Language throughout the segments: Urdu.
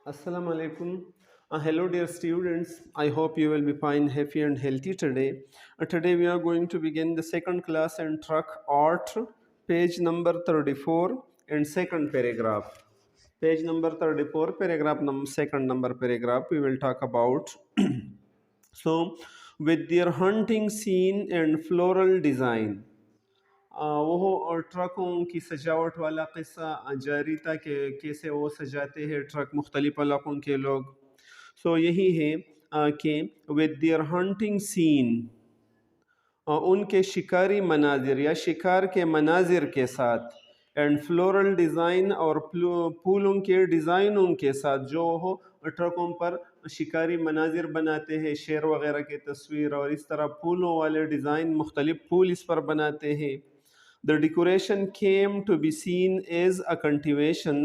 Assalamu alaikum. Hello, dear students. I hope you will be fine, happy, and healthy today. Today, we are going to begin the second class in truck art, page number 34, and second paragraph. Page number 34, paragraph second number paragraph, we will talk about. So, with their hunting scene and floral design. وہ اور ٹرکوں کی سجاوٹ والا قصہ جاری تھا کہ کیسے وہ سجاتے ہیں ٹرک مختلف علاقوں کے لوگ. سو یہی ہے کہ with their hunting scene ان کے شکاری مناظر یا شکار کے مناظر کے ساتھ اینڈ فلورل ڈیزائن اور پھولوں کے ڈیزائنوں کے ساتھ جو ہو ٹرکوں پر شکاری مناظر بناتے ہیں شیر وغیرہ کی تصویر اور اس طرح پھولوں والے ڈیزائن مختلف پھول اس پر بناتے ہیں. The decoration came to be seen as a continuation.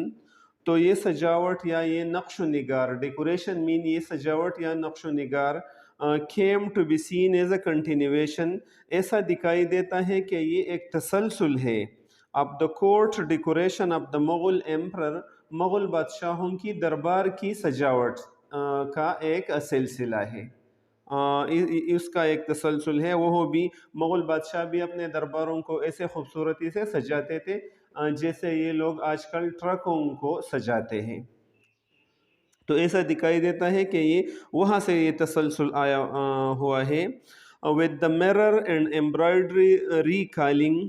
تو یہ سجاوٹ یا یہ نقش و نگار ڈیکوریشن مین یہ سجاوٹ یا نقش و نگار came to be seen as a continuation ایسا دکھائی دیتا ہے کہ یہ ایک تسلسل ہے of the court decoration of the Mughal emperor Mughal بادشاہوں کی دربار کی سجاوٹ کا ایک سلسلہ ہے. اس کا ایک تسلسل ہے. وہ بھی مغل بادشاہ بھی اپنے درباروں کو ایسے خوبصورتی سے سجاتے تھے جیسے یہ لوگ آج کل ٹرکوں کو سجاتے ہیں. تو ایسا دکھائی دیتا ہے کہ یہ وہاں سے یہ تسلسل آیا ہوا ہے. with the mirror and embroidery recalling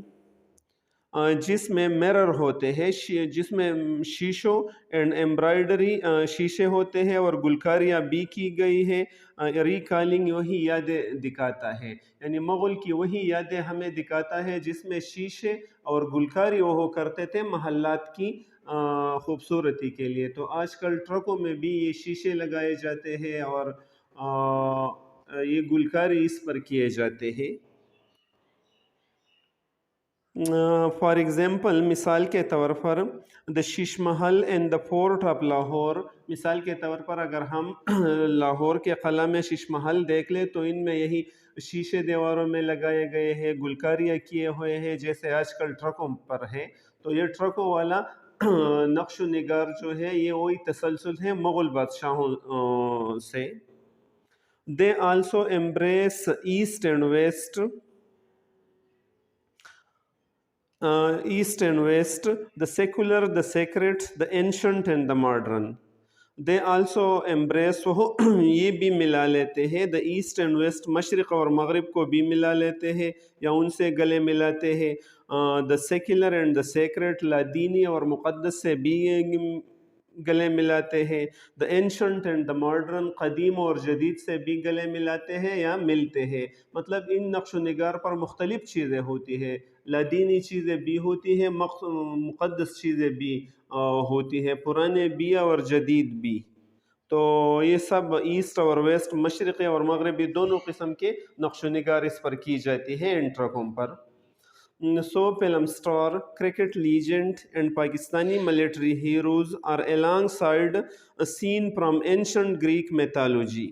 جس میں مرر ہوتے ہیں جس میں شیشوں اینڈ ایمبرائڈری شیشے ہوتے ہیں اور گلکاریاں بھی کی گئی ہے. ریکالنگ وہی یادیں دکھاتا ہے یعنی مغل کی وہی یادیں ہمیں دکھاتا ہے جس میں شیشے اور گلکاری وہ کرتے تھے محلات کی خوبصورتی کے لیے. تو آج کل ٹرکوں میں بھی یہ شیشے لگائے جاتے ہیں اور یہ گلکاری اس پر کیے جاتے ہیں. فار ایگزامپل مثال کے طور پر the Sheesh Mahal and the fort of Lahore. مثال کے طور پر اگر ہم لاہور کے قلعہ میں شیش محل دیکھ لیں تو ان میں یہی شیشے دیواروں میں لگائے گئے ہیں گلکاریاں کیے ہوئے ہیں جیسے آج کل ٹرکوں پر ہے. تو یہ ٹرکوں والا نقش و نگار جو ہے یہ وہی تسلسل ہے مغل بادشاہوں سے. They also embrace east and west East and West, the secular, the sacred, the ancient and the modern. They also embrace یہ بھی ملا لیتے ہیں the East and West مشرق اور مغرب کو بھی ملا لیتے ہیں یا ان سے گلے ملاتے ہیں. the secular and the sacred لادینی اور مقدس سے بھی گلے ملاتے ہیں. the ancient and the modern قدیم اور جدید سے بھی گلے ملاتے ہیں یا ملتے ہیں. مطلب ان نقش و نگار پر مختلف چیزیں ہوتی ہیں لادینی چیزیں بھی ہوتی ہیں مقدس چیزیں بھی ہوتی ہیں پرانے بھی اور جدید بھی. تو یہ سب ایسٹ اور ویسٹ مشرقی اور مغربی دونوں قسم کے نقش و نگار اس پر کی جاتی ہے ان ٹرکوں پر. So film star, cricket legend and Pakistani military heroes are alongside a scene from ancient Greek mythology.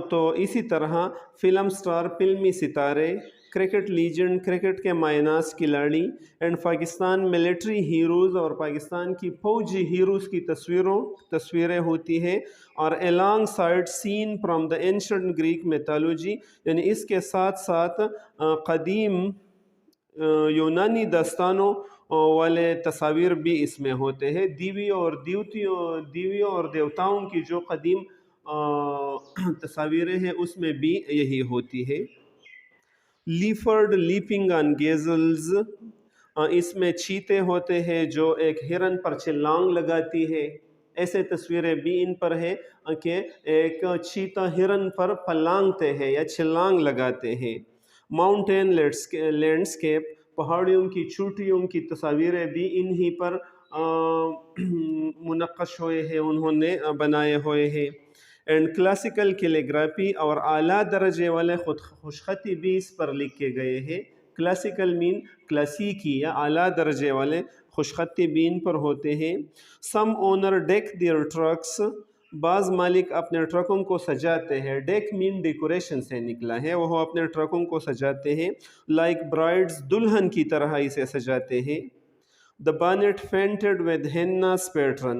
تو اسی طرح فلم سٹار فلمی ستارے کرکٹ لیجنڈ کرکٹ کے مایہ ناز کھلاڑی اینڈ پاکستان ملٹری ہیروز اور پاکستان کی فوجی ہیروز کی تصویریں ہوتی ہیں اور along side seen from the ancient Greek mythology یعنی اس کے ساتھ ساتھ قدیم یونانی داستانوں والے تصاویر بھی اس میں ہوتے ہیں. دیویوں اور دیوتاؤں کی جو قدیم تصاویریں ہیں اس میں بھی یہی ہوتی ہے. لیفرڈ لیپنگ آن گیزلز اس میں چیتے ہوتے ہیں جو ایک ہرن پر چھلانگ لگاتی ہے. ایسے تصویریں بھی ان پر ہے کہ ایک چیتا ہرن پر پلانگتے ہیں یا چھلانگ لگاتے ہیں. ماؤنٹین لینڈسکیپ پہاڑیوں کی چوٹیوں کی تصاویریں بھی انہی پر منقش ہوئے ہیں انہوں نے بنائے ہوئے ہیں. اینڈ کلاسیکل کیلیگرافی اور اعلیٰ درجے والے خوش خطی بھی اس پر لکھے گئے ہیں. کلاسیکل مین کلاسیکی یا اعلیٰ درجے والے خوش خطی بھی ان پر ہوتے ہیں. سم اونر ڈیک دیئر ٹرکس بعض مالک اپنے ٹرکوں کو سجاتے ہیں. ڈیک مین ڈیکوریشن سے نکلا ہے وہ اپنے ٹرکوں کو سجاتے ہیں. لائک برائڈز دلہن کی طرح اسے سجاتے ہیں. The bonnet painted with henna's pattern.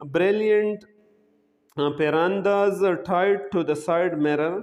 Brilliant perandas tied to the side mirror,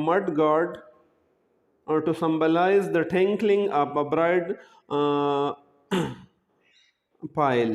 mud guard to symbolize the twinkling of a bride pile.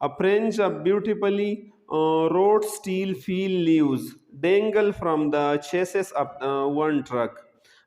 A fringe of beautifully wrought steel field leaves dangle from the chassis of one truck.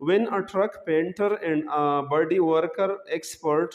When a truck painter and a body worker expert,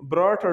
brought a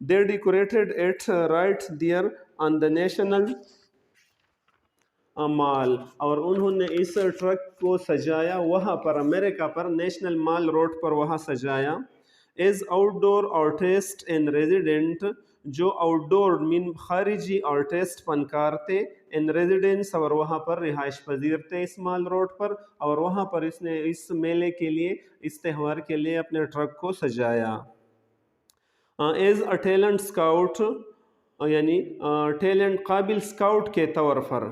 They decorated it right there on the national مال، اور انہوں نے اس ٹرک کو سجایا وہاں پر امریکہ پر نیشنل مال روڈ پر وہاں سجایا. As out door artist and resident, جو آؤٹ ڈور مین خارجی آرٹسٹ فنکار تھے، ان ریزیڈنس اور وہاں پر رہائش پذیر تھے اس مال روڈ پر، اور وہاں پر اس نے اس میلے کے لیے، اس تہوار کے لیے اپنے ٹرک کو سجایا. ایز اے ٹیلنٹ اسکاؤٹ، یعنی ٹیلنٹ قابل اسکاؤٹ کے طور پر،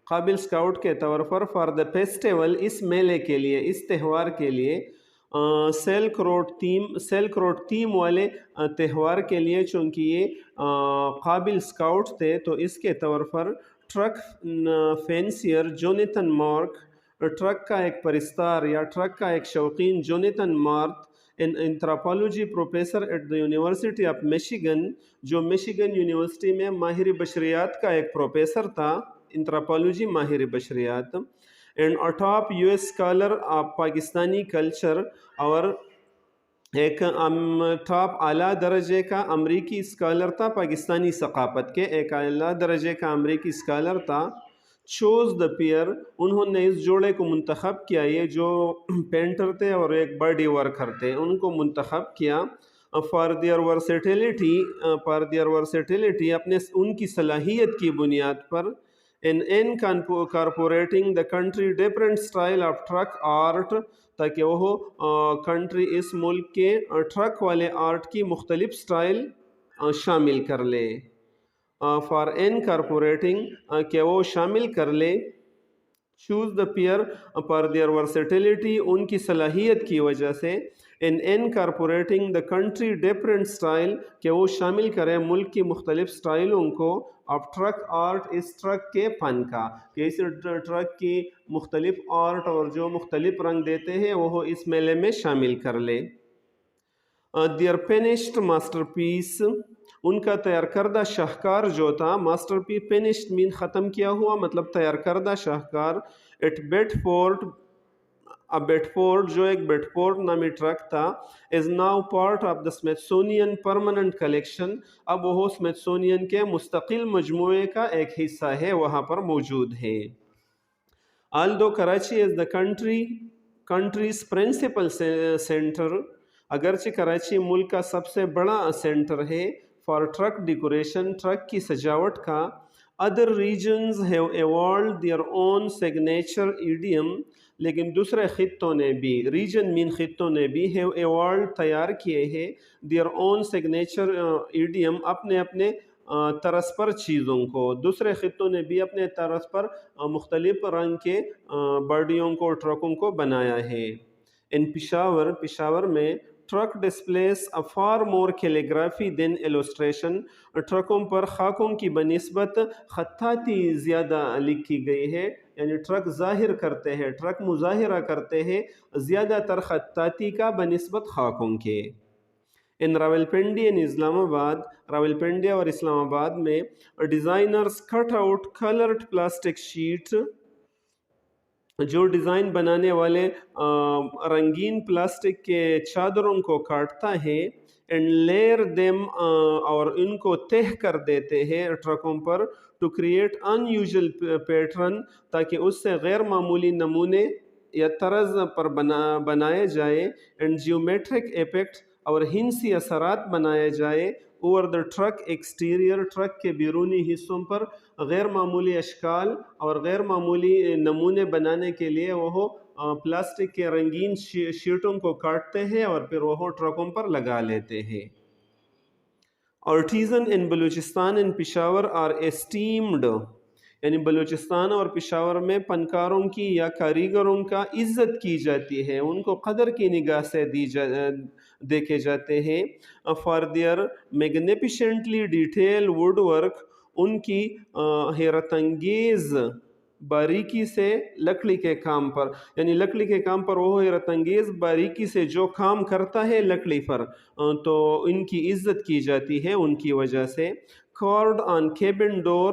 قابل اسکاؤٹ کے طور پر فار دا فیسٹیول، اس میلے کے لیے، اس تہوار کے لیے، سلک روڈ تھیم والے تہوار کے لیے چونکہ یہ قابل اسکاؤٹ تھے، تو اس کے طور پر truck fancier Jonathan Mark, truck کا ایک پرستار یا ٹرک کا ایک شوقین Jonathan Mark, an anthropology professor at the university of Michigan, جو میشیگن یونیورسٹی میں ماہر بشریات کا ایک پروفیسر تھا، انتھروپولوجی ماہر بشریات. And a top U S scholar of Pakistani culture, اور ایک ٹاپ اعلیٰ درجے کا امریکی اسکالر تھا پاکستانی ثقافت کے، ایک اعلیٰ درجے کا امریکی اسکالر تھا. چوز دا پیئر، انہوں نے اس جوڑے کو منتخب کیا، یہ جو پینٹر تھے اور ایک باڈی ورکر تھے، ان کو منتخب کیا فار دیئر ورسٹیلٹی، اپنے ان کی صلاحیت کی بنیاد پر. In incorporating the country different style of truck art, تاکہ وہ کنٹری اس ملک کے ٹرک والے آرٹ کی مختلف سٹائل شامل کر لے. فار انکارپوریٹنگ، کہ وہ شامل کر لے. Choose the peer per their versatility, ان کی صلاحیت کی وجہ سے. In incorporating the country different style, کہ وہ شامل کرے ملک کی مختلف سٹائلوں کو، آف ٹرک آرٹ، اس ٹرک کے فن کا، کہ اس ٹرک کی مختلف آرٹ اور جو مختلف رنگ دیتے ہیں وہ اس میلے میں شامل کر لے. دیئر فینشڈ ماسٹر پیس، ان کا تیار کردہ شاہکار جو تھا، ماسٹر پیس فینشڈ مین ختم کیا ہوا، مطلب تیار کردہ شاہکار. ایٹ بیٹ فورٹ، جو ایک بیٹ فورٹ نامی ٹرک تھا، is now part of the Smithsonian permanent collection, اب وہ اسمیتھسونین کے مستقل مجموعے کا ایک حصہ ہے، وہاں پر موجود ہے. Although Karachi is the country's principal centre, اگرچہ کراچی ملک کا سب سے بڑا سینٹر ہے فار ٹرک ڈیکوریشن، ٹرک کی سجاوٹ کا. Other regions have evolved their own signature idiom, لیکن دوسرے خطوں نے بھی، ریجن مین خطوں نے بھی، ہیو ایوالوڈ تیار کیے ہیں، دیئر اون سگنیچر ایڈیم، اپنے اپنے طرز پر چیزوں کو. دوسرے خطوں نے بھی اپنے طرز پر مختلف رنگ کے باڈیوں کو، ٹرکوں کو بنایا ہے. ان پشاور میں truck displays for more calligraphy than illustration, ٹرکوں پر خاکوں کی بنسبت خطاطی زیادہ لکھی گئی ہے، یعنی ٹرک ظاہر کرتے ہیں، ٹرک مظاہرہ کرتے ہیں زیادہ تر خطاطی کا بنسبت خاکوں کے. ان راولپنڈی ان اسلام آباد، راولپنڈی اور اسلام آباد میں designers cut out coloured plastic sheet, جو ڈیزائن بنانے والے رنگین پلاسٹک کے چادروں کو کاٹتا ہے، اینڈ لیئر دیم، اور ان کو تہہ کر دیتے ہیں ٹرکوں پر، to create unusual patterns, تاکہ اس سے غیر معمولی نمونے یا طرز پر بنائے جائے، اینڈ جیومیٹرک ایفیکٹ، اور ہندسی اثرات بنائے جائے، over the truck exterior, truck کے بیرونی حصوں پر غیر معمولی اشکال اور غیر معمولی نمونے بنانے کے لیے وہ پلاسٹک کے رنگین شیٹوں کو کاٹتے ہیں اور پھر وہ ٹرکوں پر لگا لیتے ہیں. Artisan in Balochistan in Peshawar are esteemed, یعنی بلوچستان اور پشاور میں فنکاروں کی یا کاریگروں کا عزت کی جاتی ہے، ان کو قدر کی نگاہ سے دیکھے جاتے ہیں. For their magnificently detail woodwork, ان کی حیرت انگیز باریکی سے لکڑی کے کام پر، یعنی لکڑی کے کام پر وہ حیرت انگیز باریکی سے جو کام کرتا ہے لکڑی پر، تو ان کی عزت کی جاتی ہے ان کی وجہ سے. carved on cabin door,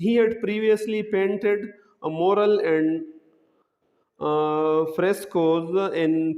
He had previously painted a mural and frescoes in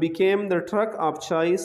became the truck of choice,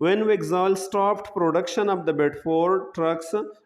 When Vexal stopped production of the Bedford trucks,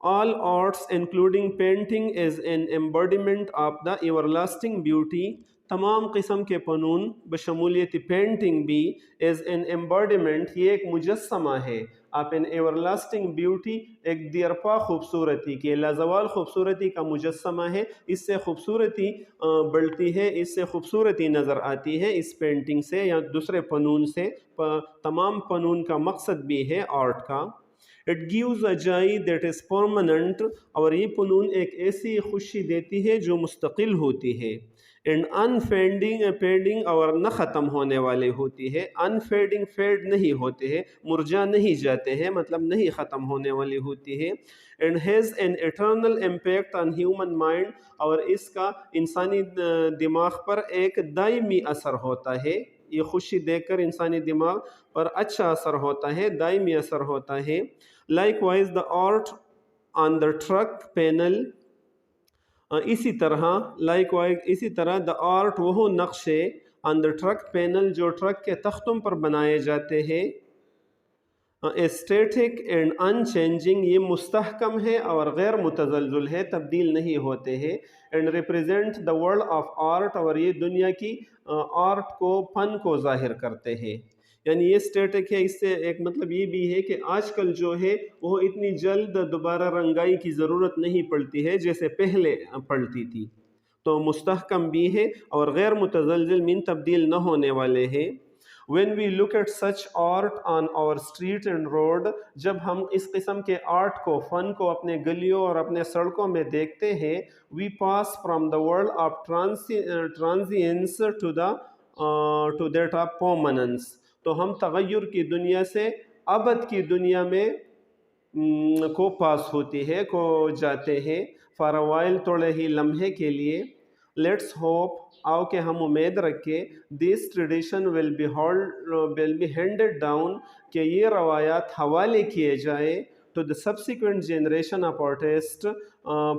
All arts including painting is an embodiment of the everlasting beauty. تمام قسم کے فنون بشمولیت پینٹنگ بھی is an embodiment، یہ ایک مجسمہ ہے of an everlasting beauty، ایک دیرپا خوبصورتی کے لازوال خوبصورتی کا مجسمہ ہے. اس سے خوبصورتی بڑھتی ہے، اس سے خوبصورتی نظر آتی ہے اس پینٹنگ سے یا دوسرے فنون سے. تمام فنون کا مقصد بھی ہے آرٹ کا. It gives a joy that is permanent، اور یہ فنون ایک ایسی خوشی دیتی ہے جو مستقل ہوتی ہے. اینڈ unfading اور نہ ختم ہونے والے ہوتی ہے. unfading فیڈ نہیں ہوتے ہیں، مرجا نہیں جاتے ہیں، مطلب نہیں ختم ہونے والی ہوتی ہے. And has an eternal impact on human mind، اور اس کا انسانی دماغ پر ایک دائمی اثر ہوتا ہے. یہ خوشی دیکھ کر انسانی دماغ پر اچھا اثر ہوتا ہے، دائمی اثر ہوتا ہے. Likewise the art on the truck panel، اسی طرح the art وہ نقشے on the truck panel جو ٹرک کے تختوں پر بنائے جاتے ہیں. اسٹیٹک اینڈ unchanging، یہ مستحکم ہے اور غیر متزلزل ہے، تبدیل نہیں ہوتے ہیں. And represent the world of art، اور یہ دنیا کی آرٹ کو، فن کو ظاہر کرتے ہیں. یعنی یہ اسٹیٹک ہے. اس سے ایک مطلب یہ بھی ہے کہ آج کل جو ہے وہ اتنی جلد دوبارہ رنگائی کی ضرورت نہیں پڑتی ہے جیسے پہلے پڑتی تھی. تو مستحکم بھی ہے اور غیر متزلزل من تبدیل نہ ہونے والے ہیں. When we look at such art on our street and road، جب ہم اس قسم کے آرٹ کو، فن کو اپنے گلیوں اور اپنے سڑکوں میں دیکھتے ہیں، we pass from the world of transience to that of permanence، تو ہم تغیر کی دنیا سے ابد کی دنیا میں کو پاس ہوتی ہے، کو جاتے ہیں. for a while، تھوڑے ہی لمحے کے لیے. لیٹس ہوپ، آؤ کہ ہم امید رکھیں، this tradition will be handed down, کہ یہ روایات حوالے کیے جائے to the subsequent generation of artist,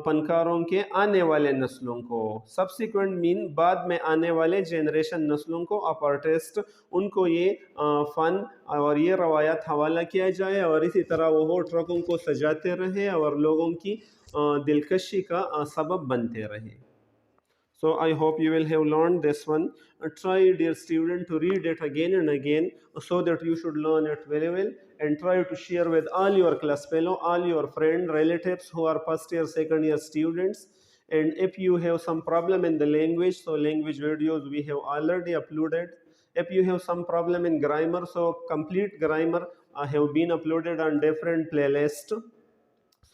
فنکاروں کے آنے والے نسلوں کو. سبسیکوینٹ مین بعد میں آنے والے جنریشن نسلوں کو، آف آرٹسٹ، ان کو یہ فن اور یہ روایات حوالہ کیا جائے، اور اسی طرح وہ ٹرکوں کو سجاتے رہے اور لوگوں کی دلکشی کا سبب بنتے رہے. So I hope you will have learned this one. Try, dear student, to read it again and again so that you should learn it very well, and try to share with all your class fellow, all your friends, relatives who are first year, second year students. And if you have some problem in the language, so language videos we have already uploaded. If you have some problem in grammar, so complete grammar have been uploaded on different playlists.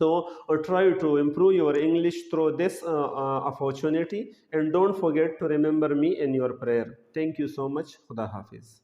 So try to improve your English through this opportunity, and don't forget to remember me in your prayer. Thank you so much. Khuda Hafiz.